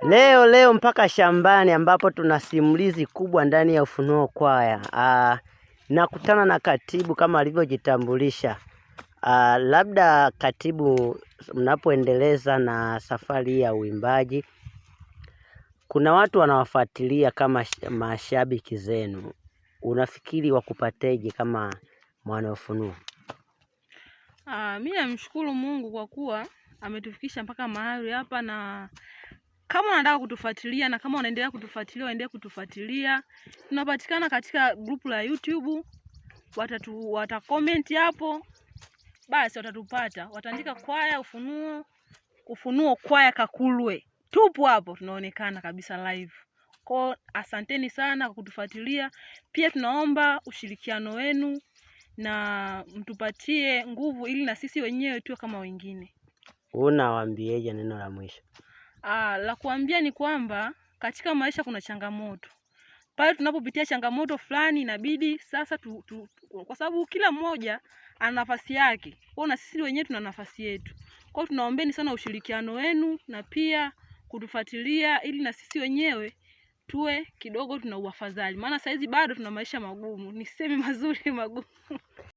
Leo mpaka shambani ambapo tuna simulizi kubwa ndani ya Ufunuo Kwaya. Nakutana na katibu kama alivyojitambulisha. Labda katibu, mnapoendeleza na safari ya uimbaji, kuna watu wanawafuatilia kama mashabiki zenu. Unafikiri wakupateje kama mwana Ufunuo? Mimi namshukuru Mungu kwa kuwa ametufikisha mpaka mahali hapa, na kama unataka kutufuatilia na kama unaendelea kutufuatilia, waendelee kutufuatilia. Tunapatikana katika group la YouTube. Wata hapo, basi watatupata. Wataandika Kwaya Ufunuo Kwaya Kakulwe. Tupo hapo, tunaonekana kabisa live. Kwa asanteni sana kwa kutufuatilia. Pia tunaomba ushirikiano wenu na mtupatie nguvu ili na sisi wenyewe tuwe kama wengine. Unawaambieje neno la mwisho? La kuambia ni kwamba katika maisha kuna changamoto. Pale tunapopitia changamoto fulani inabidi sasa kwa sababu kila mmoja ana nafasi yake. Kwa na sisi wenyewe tuna nafasi yetu. Kwa tunaombeni sana ushirikiano wenu na pia kutufuatilia ili na sisi wenyewe tuwe kidogo tuna uafadhali. Maana saizi bado tuna maisha magumu. Niseme mazuri magumu.